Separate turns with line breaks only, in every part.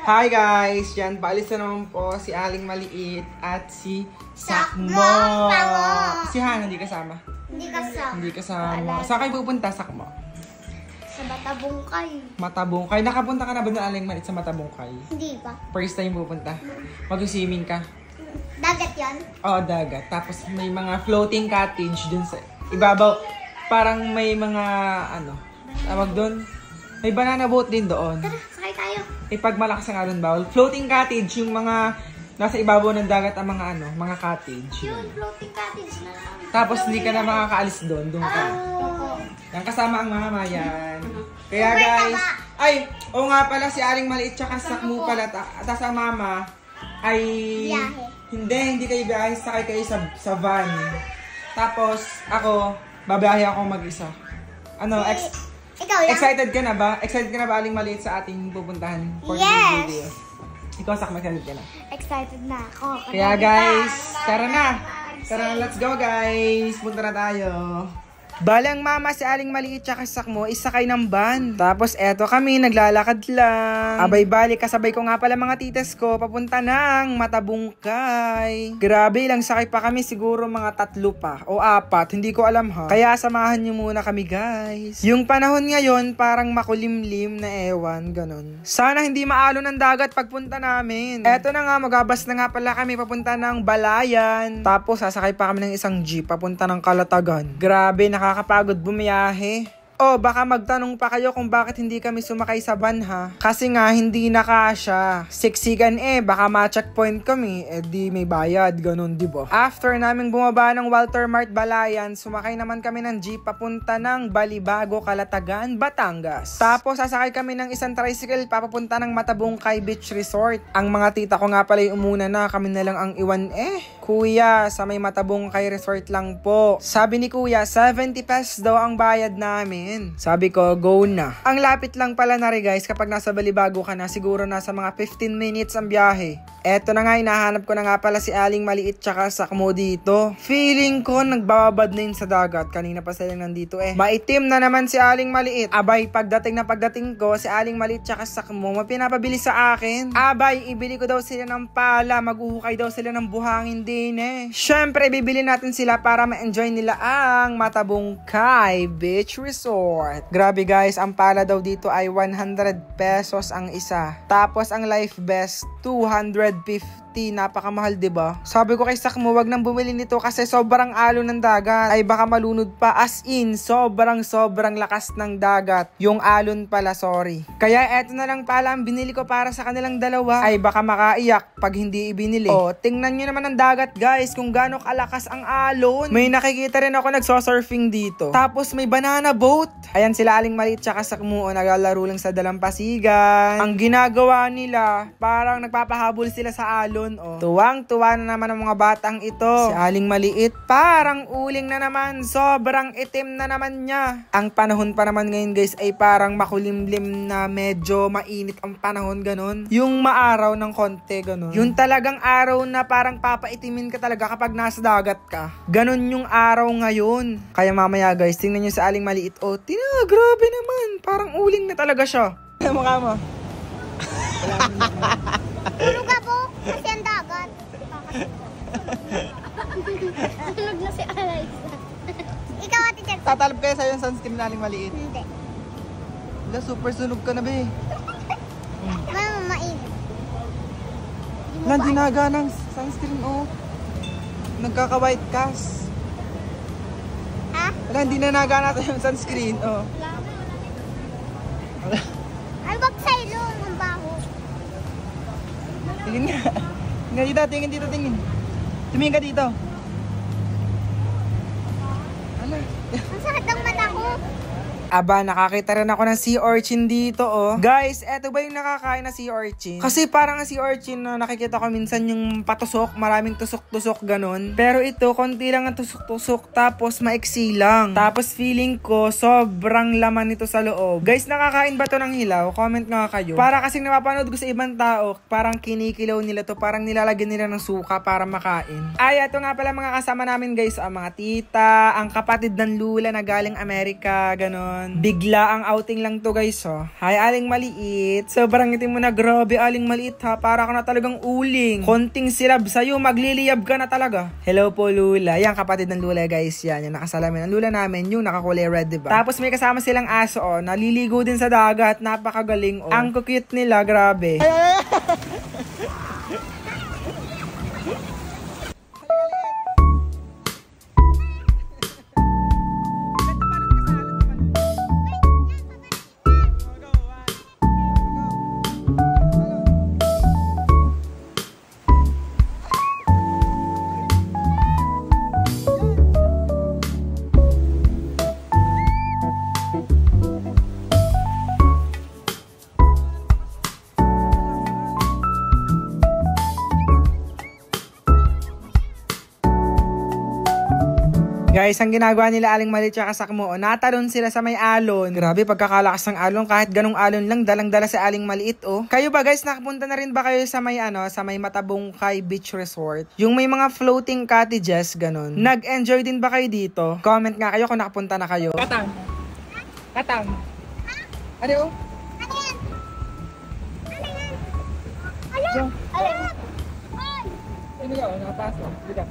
Hi guys! Yan, paalis na naman po si Aling Maliit at si Sakmo. Si Hana, hindi kasama?
Hindi kasama.
Saan kayo pupunta, Sakmo?
Sa Matabungkay.
Matabungkay. Nakapunta ka na ba na Aling Maliit sa Matabungkay?
Hindi pa.
First time pupunta? Mag-swimming ka?
Dagat yan?
Oo, dagat. Tapos may mga floating cottage dun sa ibabaw. Parang may mga, tawag dun? May banana boat din doon.
Tara, sakay tayo.
Pag malakas ang alon bawal. Floating cottage, yung mga nasa ibabaw ng dagat ang mga mga cottage.
Yun, floating cottage na lang.
Tapos hindi ka na makakaalis doon ka. Yan kasama ang mama yan. Kaya guys, oo nga pala si Aling Maliit tsaka Sakmo pala. Tapos ang mama ay hindi kayo biyahe, sakay kayo sa van. Tapos ako, babiyahe ako mag-isa. Excited ka na ba? Excited ka na ba, Aling Maliit, sa ating pupuntahan for this video? Ikaw, Sakmo, excited ka na?
Excited na ako.
Kaya guys, tara na! Tara, let's go guys! Punta na tayo! Balang mama si Aling Maliit tsaka Sakmo isakay ng van. Tapos eto kami, naglalakad lang. Abay balik, kasabay ko nga pala mga titas ko papunta ng Matabungkay. Grabe lang, sakay pa kami siguro mga 3 pa o 4, hindi ko alam ha. Kaya samahan nyo muna kami guys. Yung panahon ngayon parang makulimlim na ewan, ganun. Sana hindi maalon ng dagat pagpunta namin. Eto na nga, magabas na nga pala kami papunta ng Balayan. Tapos sasakay pa kami ng isang jeep papunta ng Calatagan. Grabe, nakakapagod bumiyahe. Baka magtanong pa kayo kung bakit hindi kami sumakay sa van ha. Kasi nga hindi na kasya. Siksikan baka ma-checkpoint kami. Di may bayad, ganun diba? After naming bumaba ng Walter Mart Balayan, sumakay naman kami ng jeep papunta ng Balibago, Calatagan, Batangas. Tapos sasakay kami ng isang tricycle papapunta ng Matabungkay Beach Resort. Ang mga tita ko nga pala yung umuna na, kami na lang ang iwan Kuya, sa may Matabungkay Resort lang po. Sabi ni Kuya, 70 pesos daw ang bayad namin. Sabi ko, go na. Ang lapit lang pala na rin guys, kapag nasa Balibago ka na, siguro nasa mga 15 minutes ang biyahe. Eto na nga, hinahanap ko na nga pala si Aling Maliit tsaka Sakmo dito. Feeling ko nagbababad na yun sa dagat. Kanina pa sila nandito Maitim na naman si Aling Maliit. Abay, pagdating ko, si Aling Maliit tsaka Sakmo mapinapabili sa akin. Abay, ibili ko daw sila ng pala, maghuhukay daw sila ng buhangin din Syempre, bibili natin sila para ma-enjoy nila ang Matabungkay Beach Resort. Grabe guys, ang pala daw dito ay 100 pesos ang isa. Tapos ang life vest 250. Napakamahal, diba? Sabi ko kay Sakmo, wag nang bumili nito kasi sobrang alon ng dagat. Ay baka malunod pa, as in sobrang lakas ng dagat. Yung alon pala, sorry. Kaya eto na lang pala ang binili ko para sa kanilang dalawa. Ay baka makaiyak pag hindi ibinili. Tingnan nyo naman ang dagat guys, kung gaano kalakas ang alon. May nakikita rin ako nagso-surfing dito. Tapos may banana boat. Ayan sila Aling Maliit tsaka Sakmo, naglalaro lang sa dalampasigan. Ang ginagawa nila, parang nagpapahabol sila sa alon. Tuwang-tuwa na naman ang mga batang ito. Si Aling Maliit, parang uling na naman. Sobrang itim na naman niya. Ang panahon pa naman ngayon guys ay parang makulimlim na, medyo mainit ang panahon, ganun. Yung maaraw ng konti, ganun. Yung talagang araw na parang papaitimin ka talaga kapag nasa dagat ka. Ganun yung araw ngayon. Kaya mamaya guys, tingnan nyo si Aling Maliit. Grabe naman. Parang uling na talaga siya. Ano mukha mo?
Tulog ka po, kasi ang dagat. Tulog na si Alaysa. Ikaw, Ate Jack.
Tatalab kaya sa'yo yung sunscreen na Aling Maliit?
Hindi.
Super sunog ka na be.
Mama, mainit.
Hindi naga ng sunscreen Nagkaka-white cast. Hindi na naga natin yung sunscreen
Ano ba sa'yo ang baho?
Tingin nga. Tingin dito. Tumingin ka dito.
Ang sakit ang mata ko.
Aba, nakakita rin ako ng sea urchin dito, Guys, eto ba yung nakakain na sea urchin? Kasi parang ang sea urchin na nakikita ko minsan yung patusok, maraming tusok-tusok, ganun. Pero ito, konti lang ang tusok-tusok, tapos maiksi lang. Tapos feeling ko, sobrang laman nito sa loob. Guys, nakakain ba to ng hilaw? Comment nga kayo. Para kasing napapanood ko sa ibang tao, parang kinikilaw nila to, parang nilalagyan nila ng suka para makain. Ay, ito nga pala mga kasama namin guys, ang mga tita, ang kapatid ng Lula na galing Amerika, ganun. yan. Bigla ang outing lang to guys, oh. Hi, Aling Maliit. Sobrang itim mo na, grabe, Aling Maliit ha. Para ka na talagang uling. Konting silab sa'yo, magliliyab ka na talaga. Hello po, Lula. Yan, kapatid ng Lula guys. Yan, yung nakasalamin. Ang Lula namin, yung nakakulay red, diba? Tapos may kasama silang aso, oh. Naliligo din sa dagat. Napakagaling, oh. Ang cute nila, grabe. Guys, ang ginagawa nila Aling Maliit tsaka Sakmo, natalon sila sa may alon. Grabe, pagkakalakas ng alon, kahit ganong alon lang, dalang-dala sa Aling Maliit, oh. Kayo ba guys, nakapunta na rin ba kayo sa may sa may Matabungkay Beach Resort? Yung may mga floating cottages, ganon. Nag-enjoy din ba kayo dito? Comment nga kayo kung nakapunta na kayo. Katang. Ano yun?
Ano yan? Ano?
Ano yun? Nakapasok. Dito.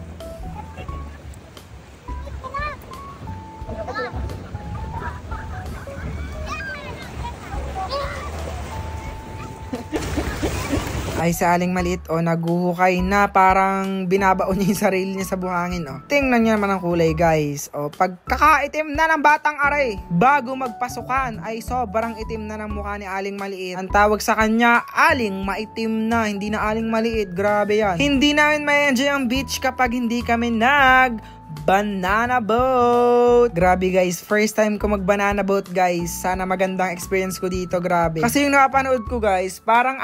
Ay, sa Aling Maliit, oh, naguhukay na, parang binabaon niya yung sarili niya sa buhangin, oh. Tingnan niyo naman ang kulay, guys. Oh, pagkakaitim na ng batang aray, bago magpasukan, ay sobrang itim na ng mukha ni Aling Maliit. Ang tawag sa kanya, Aling Maitim na, hindi na Aling Maliit. Grabe yan. Hindi namin ma-enjoy ang beach kapag hindi kami banana boat. Grabe guys, first time ko mag banana boat guys. Sana magandang experience ko dito, grabe. Kasi yung napanood ko guys, parang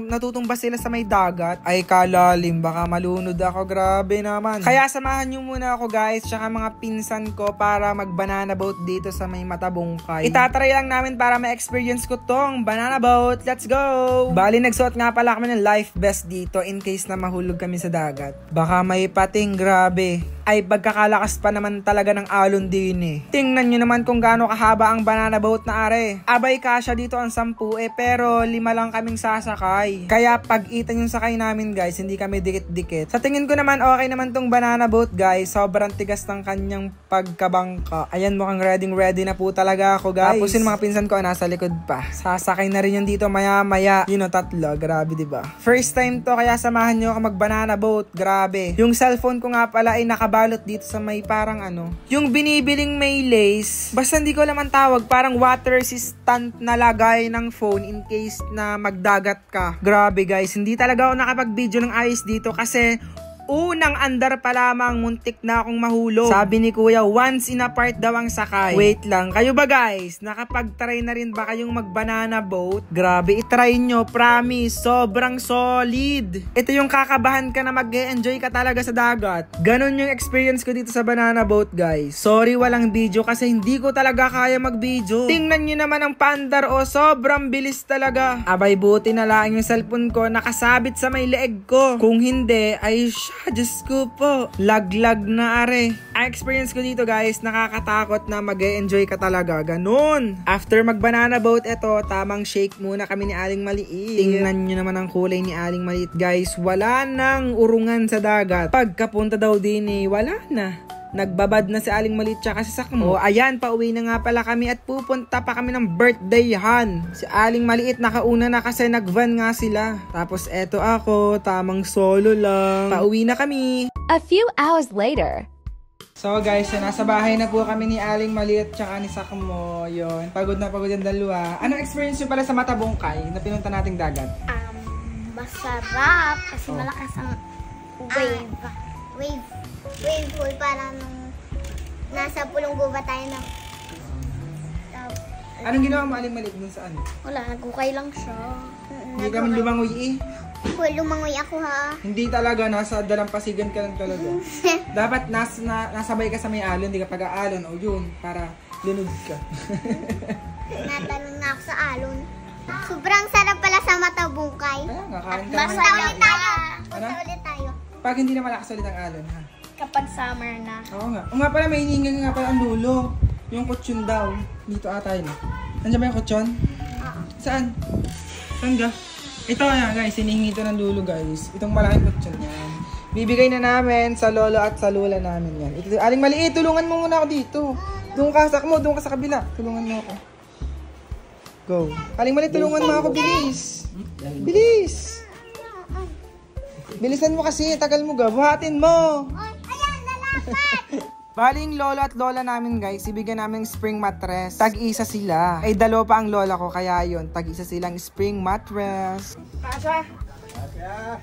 natutumba sila sa may dagat. Ay kalalim, baka malunod ako, grabe naman. Kaya samahan nyo muna ako guys, tsaka mga pinsan ko para mag banana boat dito sa may Matabungkay. Itatry lang namin para ma-experience ko tong banana boat. Let's go! Bali, nagsuot nga pala kami ng life vest dito in case na mahulog kami sa dagat. Baka may pating, grabe. Ay, pagkakalakas pa naman talaga ng alon din eh. Tingnan nyo naman kung gaano kahaba ang banana boat na are. Abay, kasya dito ang 10 pero 5 lang kaming sasakay. Kaya pag-itan yung sakay namin guys, hindi kami dikit-dikit. Sa tingin ko naman, okay naman tong banana boat guys. Sobrang tigas ng kanyang pagkabangka. Ayan, mukhang ready na po talaga ako guys. Tapos yung mga pinsan ko nasa likod pa. Sasakay na rin yun dito maya-maya. You know, 3. Grabe, diba? First time to, kaya samahan nyo ako mag banana boat. Grabe. Yung cellphone ko nga pala ay nakabalot dito sa may parang yung binibiling may lace, basta hindi ko naman tawag, parang water resistant na lagay ng phone in case na magdagat ka. Grabe guys, hindi talaga ako nakapag-video ng ayos dito kasi unang andar pa lamang, muntik na akong mahulog. Sabi ni Kuya, once in a part daw ang sakay. Wait lang, kayo ba guys? Nakapag-try na rin ba kayong mag-banana boat? Grabe, itry nyo, promise, sobrang solid. Ito yung kakabahan ka na mag-enjoy ka talaga sa dagat. Ganon yung experience ko dito sa banana boat guys. Sorry walang video kasi hindi ko talaga kaya mag-video. Tingnan nyo naman ang pandar, oh, sobrang bilis talaga. Abay, buti na lang yung cellphone ko nakasabit sa may leeg ko. Kung hindi, ay Diyos ko po, laglag na are. Ang experience ko dito guys, nakakatakot na mag-enjoy ka talaga, ganun. After mag-banana boat, eto, tamang shake muna kami ni Aling Maliit. Tingnan nyo naman ang kulay ni Aling Maliit guys, wala nang urungan sa dagat. Pagkapunta daw din eh, wala na. Nagbabad na si Aling Maliit tsaka si Sakmo. Ayan, pauwi na nga pala kami at pupunta pa kami ng birthdayhan. Si Aling Maliit nakauna na kasi nag-van nga sila. Tapos eto ako, tamang solo lang. Pauwi na kami.
A few hours later.
So guys, nasa bahay na po kami ni Aling Maliit tsaka ni Sakmo. Yun, pagod na pagod yung dalawa. Anong experience nyo pala sa Matabungkay na pinunta nating dagat?
Masarap kasi malakas ang wave pool, parang nasa pulong guba tayo na.
Anong ginawa mo Aling Maliit dun sa ano?
Wala, nagkukay lang siya.
Hindi kami lumangoy eh.
Lumangoy ako ha.
Hindi talaga, nasa dalampasigan ka lang talaga. Dapat nasabay ka sa may alon, hindi ka pag-aalon. O yun, para lunod ka.
Natalon na ako sa alon. Sobrang sarap pala sa Matabungkay.
Kaya nga, kain ka
Basta
naman.
ulit tayo.
Ano?
Basta ulit tayo.
Pag hindi na malakas ulit ang alon, ha?
Kapag summer na.
Oo nga. O nga pala, may hininga nga pala ang lulo. Yung kutsyon daw. Dito ata yun. Nandiyan ba yung kutsyon? Saan? Saan ga? Ito na guys, hinihingi ito ng lulo guys. Itong malaking kutsyon yan. Bibigay na namin sa lolo at sa lula namin yan. Ito, Aling Maliit, tulungan mo muna ako dito. Doon ka sakmo, doon ka sa kabila. Tulungan mo ako. Go. Aling Maliit, tulungan mo ako, bilis. Bilis. Bilisan mo kasi, tagal mo ga. Buhatin mo.
Ayan, nalapat!
Baling lolo at lola namin guys, ibigyan namin ng spring mattress. Tag-isa sila. Ay, dalawa pa ang lola ko, kaya yun. Tag-isa silang spring mattress. Kasha? Kasha?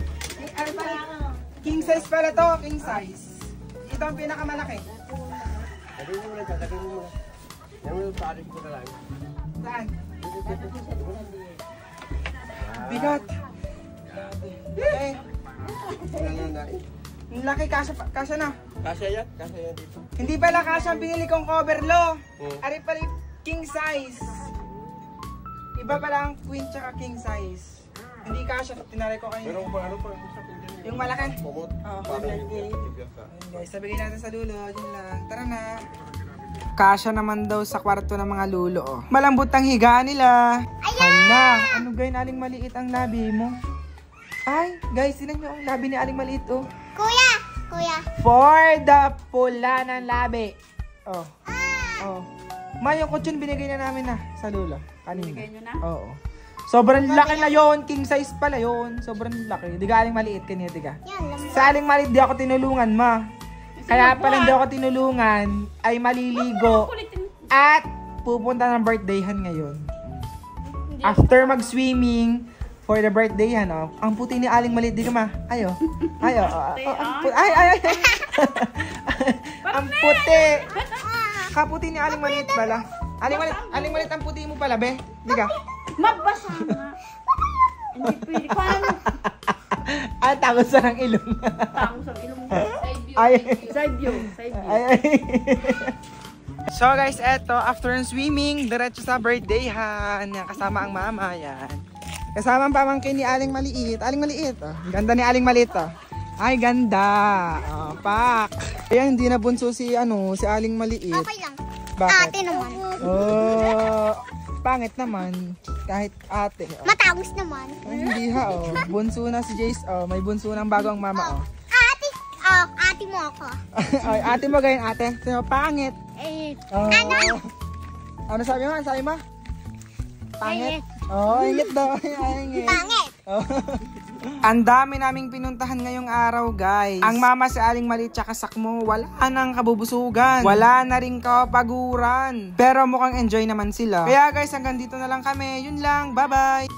King size pala to, king size. Ito ang pinakamalaki.
Lagay mo muna, lagay mo muna. Yan mo yung paris mo na lang.
Saan? Bigat. Eh, ang laki, kasha na.
Kasya yan dito.
Hindi pala kasha ang binili kong cover lo.
Oo.
Ari pala yung king size. Iba pala ang queen tsaka king size. Hindi kasha, tinaray ko kayo.
Pero kung ano pa, sa pindyan
Yung malaki?
Pumot.
Oo,
Parang
pindyan.
yung sa.
Ayun guys, sabigay natin sa lulo. Yun lang. Tara na. Kasha naman daw sa kwarto ng mga lulo. Oh. Malambot ang higa nila. Hala, ano gayon Aling Maliit ang labi mo? Ay, guys, sinan nyo ang labi ni Aling Maliit, oh.
Kuya!
For the pula ng labi. Oh. Oh. Ma, yung kutsyon binigay na namin na sa lulo. Kanina. Binigay nyo na? Oo. Sobrang laki na yon, king size pala yon. Sobrang laki. Di ka Aling Maliit kanina, di ka?
Yan, lambat.
Sa Aling Maliit, di ako tinulungan, ma. Kaya pala di ako tinulungan, ay maliligo. At pupunta ng birthdayhan ngayon. After mag-swimming, for the birthday, ano? Ang puti ni Aling Maliit, di ka ma? Ayo. Ayo. Ay. Ang puti. Kaputi ni Aling Maliit pala. Aling Maliit, ang puti mo pala, be. Di ka?
Magbasa nga. Hindi pwede. Paano?
Ay, takot sa ng ilong.
Tangos ang ilong mo.
Ay.
Side view. Side view.
Ay. So guys, eto, after ng swimming, diretso sa birthday-han. Yan, kasama ang mama, yan. Kasama ang pamangkin ni Aling Maliit. Aling Maliit, oh. Ganda ni Aling Maliit, oh. Ay, ganda. Oh, pak. Ayan, hindi na bunso si Aling Maliit.
Okay lang.
Bakit?
Ate naman.
Oh, pangit naman. Kahit ate. Oh.
Matangos naman.
Ay, hindi ha, oh. Bunso na si Jace, oh. May bunso ng bagong mama, oh.
Ate mo ako.
Ay, ate mo gayon, ate. Sino, pangit. Oh. Ano sabi mo? Ano sabi mo? Pangit? Oh, ingit daw. Ingit.
Pangit.
Oh. Ang dami naming pinuntahan ngayong araw, guys. Ang mama si Aling Maliit tsaka Sakmo, wala nang kabubusugan. Wala na rin kapaguran. Pero mukhang enjoy naman sila. Kaya guys, hanggang dito na lang kami. Yun lang. Bye-bye!